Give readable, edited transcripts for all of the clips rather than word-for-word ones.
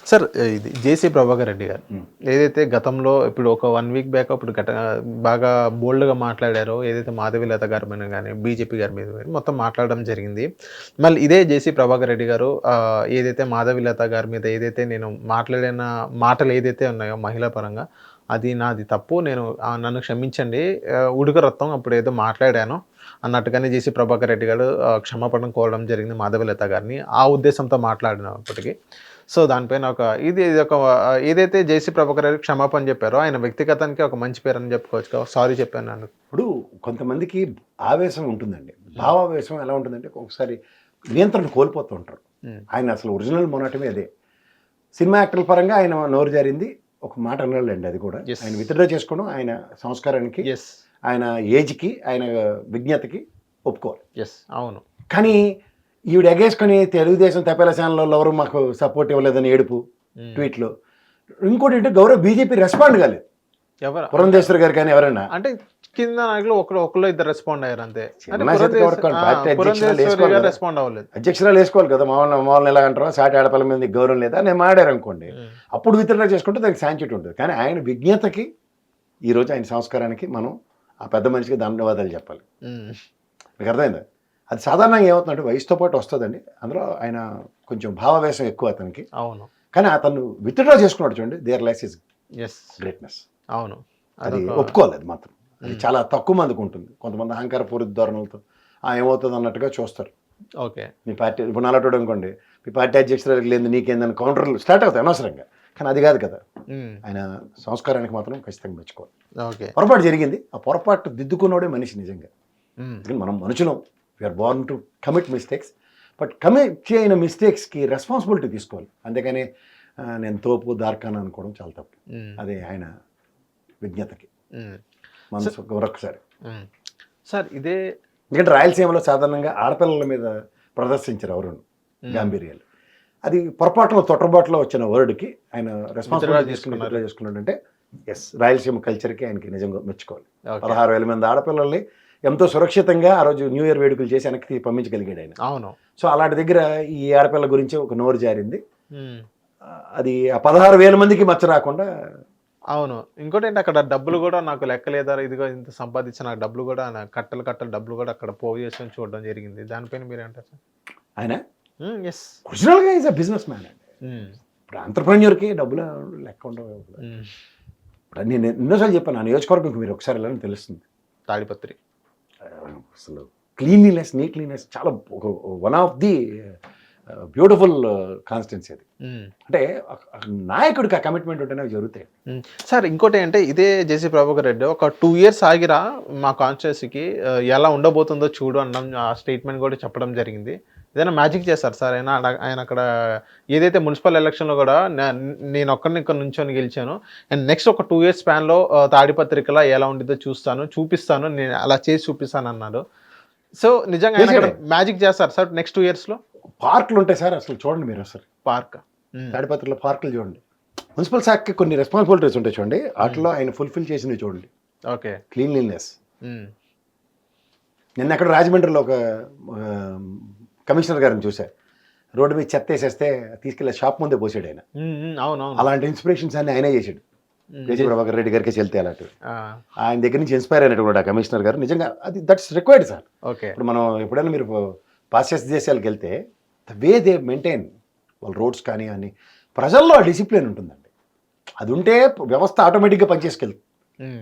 Sir ఇది జేసీ ప్రభాకర్ రెడ్డి గారు ఏదైతే గతంలో ఇప్పుడు ఒక 1 వీక్ బ్యాక్ అప్పుడు బాగా బోల్డ్గా మాట్లాడారో ఏదైతే మాధవీలత గారి మీద కానీ బీజేపీ గారి మీద కానీ మొత్తం మాట్లాడడం జరిగింది. మళ్ళీ ఇదే జేసీ ప్రభాకర్ రెడ్డి గారు ఏదైతే మాధవీలత గారి మీద ఏదైతే నేను మాట్లాడిన మాటలు ఏదైతే ఉన్నాయో మహిళా పరంగా అది నాది తప్పు, నేను నన్ను క్షమించండి, ఉడుక రక్తం అప్పుడు ఏదో మాట్లాడాను అన్నట్టుగానే జేసీ ప్రభాకర్ రెడ్డి గారు క్షమాపణ కోరడం జరిగింది మాధవీలత గారిని ఆ ఉద్దేశంతో మాట్లాడినప్పటికీ. సో దానిపైన ఇది ఒక ఏదైతే జేసీ ప్రభాకర్ రెడ్డి క్షమాపణ చెప్పారో ఆయన వ్యక్తిగతానికి ఒక మంచి పేరు అని చెప్పుకోవచ్చు కదా, సారీ చెప్పాను నన్ను. ఇప్పుడు కొంతమందికి ఆవేశం ఉంటుందండి, భావావేశం ఎలా ఉంటుందంటే ఒకసారి నియంత్రణ కోల్పోతూ ఉంటారు. ఆయన అసలు ఒరిజినల్ మొనటమే అదే. సినిమా యాక్టర్ల పరంగా ఆయన నోరు జారింది ఒక మాట అన్నాళ్ళండి, అది కూడా ఆయన విత్డ్రా చేసుకోవడం ఆయన సంస్కారానికి, ఆయన ఏజ్కి, ఆయన విజ్ఞతకి ఒప్పుకోవాలి. అవును. కానీ ఈవిడ ఎగేసుకొని తెలుగుదేశం తపేల ఛానల్లో ఎవరు మాకు సపోర్ట్ ఇవ్వలేదని ఏడుపు ట్వీట్లో. ఇంకోటి ఏంటంటే గౌరవ్ బీజేపీ రెస్పాండ్ కాలేదు, ఎవరు పురంధేశ్వర్ గారు కానీ ఎవరైనా అంటే కింద నాయకులు ఒకళ్ళు ఇద్దరు రెస్పాండ్ అయ్యారు అంతే. రెస్పాండ్ అవ్వలేదు. అధ్యక్షురాలు వేసుకోవాలి కదా, మామూలు ఎలా అంటారో సాటి ఆడపిల్ల మీద గౌరవం లేదా నేను మాడారు అనుకోండి, అప్పుడు విత్డ్రా చేసుకుంటే దానికి శాంక్షన్ ఉంటుంది. కానీ ఆయన విజ్ఞతకి ఈరోజు ఆయన సంస్కారానికి మనం ఆ పెద్ద మనిషికి ధన్యవాదాలు చెప్పాలి. మీకు అర్థమైందా? అది సాధారణంగా ఏమవుతుందంటే వయసుతో పాటు వస్తుందండి, అందులో ఆయన కొంచెం భావావేశం ఎక్కువ అతనికి. అవును. కానీ అతను విత్డ్రా చేసుకున్నాడు చూడండి, దేర్ లైఫ్ ఇస్ గ్రేట్నెస్. అవును, అది ఒప్పుకోవాలి. అది మాత్రం అది చాలా తక్కువ మందికి ఉంటుంది. కొంతమంది అహంకారపూరిత ధోరణులతో ఏమవుతుంది అన్నట్టుగా చూస్తారు. ఓకే, మీ పార్టీ ఇప్పుడు నలటోడు అనుకోండి, మీ పార్టీ అధ్యక్షురాలకు లేదు నీకేందని కౌంటర్లు స్టార్ట్ అవుతాయి అనవసరంగా. కానీ అది కాదు కదా, ఆయన సంస్కారానికి మాత్రం ఖచ్చితంగా మెచ్చుకోవాలి. పొరపాటు జరిగింది, ఆ పొరపాటు దిద్దుకున్నోడే మనిషి నిజంగా. మనం మనుషులం, we are born to commit mistakes, but commit చేయని మిస్టేక్స్కి రెస్పాన్సిబిలిటీ తీసుకోవాలి. అందుకని నేను తోపు దార్కాను అనుకోవడం చాలా తప్పు. అదే ఆయన విజ్ఞతకి మనసు మరొకసారి. సార్ ఇదే ఎందుకంటే రాయలసీమలో సాధారణంగా ఆడపిల్లల మీద ప్రదర్శించారు ఎవరు గాంభీర్యాలు. అది పొరపాటులో తొట్టబాటులో వచ్చిన వర్డ్కి ఆయన రెస్పాన్సిబిలిటీ చేసుకున్నాడంటే రాయలసీమ కల్చర్కి ఆయనకి నిజంగా మెచ్చుకోవాలి. 16,000 మంది ఆడపిల్లల్ని ఎంతో సురక్షితంగా ఆ రోజు న్యూ ఇయర్ వేడుకలు చేసి వెనక్కి పంపించగలిగాడు ఆయన. అవును. సో అలాంటి దగ్గర ఈ ఆడపిల్ల గురించి ఒక నోరు జారింది, అది ఆ 16,000 మందికి మచ్చ రాకుండా. అవును. ఇంకోటి ఏంటి, అక్కడ డబ్బులు కూడా నాకు లెక్కలేదా, ఇదిగో ఇంత సంపాదించిన నాకు డబ్బులు కూడా కట్టలు డబ్బులు కూడా అక్కడ పోగు చేసుకొని చూడడం జరిగింది. దానిపైన మీరేంటారు సార్? ఆయన ఒరిజినల్గా ఈజ్ అ బిజినెస్ మ్యాన్ అండి. ఇప్పుడు ఎంటర్‌ప్రెన్యూర్కి డబ్బులు లెక్క ఉండవు. ఇప్పుడు నేను ఎన్నోసార్లు చెప్పాను, నా నియోజకవర్గంకి మీరు ఒకసారి వెళ్ళాలని తెలుస్తుంది. తాడిపత్రి అసలు క్లీన్లీనెస్, నీట్లీనెస్ చాలా one of the beautiful constituency అది. అంటే నాయకుడికి ఆ కమిట్మెంట్ ఉంటేనే జరుగుతాయి. సార్ ఇంకోటి అంటే ఇదే జేసీ ప్రభాకర్ రెడ్డి ఒక 2 years ఆగిరా మా కాన్స్టిట్యున్సీకి ఎలా ఉండబోతుందో చూడు అన్న ఆ స్టేట్మెంట్ కూడా చెప్పడం జరిగింది. ఏదైనా మ్యాజిక్ చేస్తారు సార్ ఆయన అక్కడ ఏదైతే మున్సిపల్ ఎలక్షన్లో కూడా నేను ఒక్కరిని ఇక్కడ నుంచొని గెలిచాను అండ్ నెక్స్ట్ ఒక 2 years స్పాన్లో తాడిపత్రికలా ఎలా ఉండిద్దో చూపిస్తాను, నేను అలా చేసి చూపిస్తాను అన్నారు. సో నిజంగా ఆయన మ్యాజిక్ చేస్తారు సార్ నెక్స్ట్ 2 yearsలో. పార్కులు ఉంటాయి సార్, అసలు చూడండి మీరు, అసలు పార్క్ తాడిపత్రిలో పార్కులు చూడండి. మున్సిపల్ శాఖకి కొన్ని రెస్పాన్సిబిలిటీస్ ఉంటాయి చూడండి, వాటిలో ఆయన ఫుల్ఫిల్ చేసినవి చూడండి. Okay, cleanliness. నిన్న అక్కడ రాజమండ్రిలో ఒక కమిషనర్ గారిని చూశారు, రోడ్డు మీద చెత్త వేసేస్తే తీసుకెళ్ళి షాప్ ముందే పోసాడు ఆయన. అలాంటి ఇన్స్పిరేషన్స్ అన్ని ఆయనే చేశాడు. జేసీ ప్రభాకర్ రెడ్డి గారికి వెళ్తే అలాంటివి ఆయన దగ్గర నుంచి ఇన్స్పైర్ అయినట్టు కూడా కమిషనర్ గారు. నిజంగా అది దట్స్ రిక్వైర్డ్ సార్. ఇప్పుడు మనం ఎప్పుడైనా మీరు పాశ్చాత్య దేశాలకు వెళ్తే ద వే దే మెయింటైన్ వాళ్ళ రోడ్స్ కానీ అన్ని, ప్రజల్లో ఆ డిసిప్లిన్ ఉంటుందండి. అది ఉంటే వ్యవస్థ ఆటోమేటిక్గా పనిచేసుకెళ్తుంది.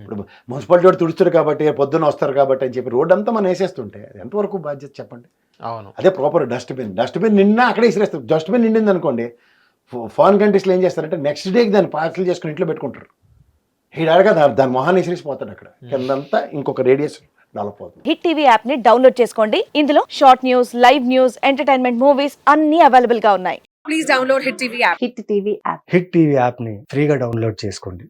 ఇప్పుడు మున్సిపాలిటీ వాడు తుడుస్తారు కాబట్టి, పొద్దున్న వస్తారు కాబట్టి అని చెప్పి రోడ్డు అంతా మనం వేసేస్తుంటే అది ఎంతవరకు బాధ్యత చెప్పండి. అవును. అదే ప్రాపర్ డస్ట్బిన్ నిన్న అక్కడే విసిరేస్తారు. డస్ట్బిన్ నిండింది అనుకోండి, ఫారిన్ కంట్రీస్లో ఏం చేస్తారంటే నెక్స్ట్ డేకి దాన్ని పార్సల్ చేసుకుని ఇంట్లో పెట్టుకుంటారు. హీడాగా దాని మొహాన్ని విసిరిసిపోతాడు అక్కడ, కిందంతా ఇంకొక రేడియస్ డెవలప్ అవుతుంది. హిట్ టీవీ యాప్ ని డౌన్లోడ్ చేసుకోండి. ఇందులో short news, live news, entertainment movies అన్ని అవైలబుల్ గా ఉన్నాయి. Please download hit TV app. Hit TV app ని ఫ్రీగా డౌన్లోడ్ చేసుకోండి.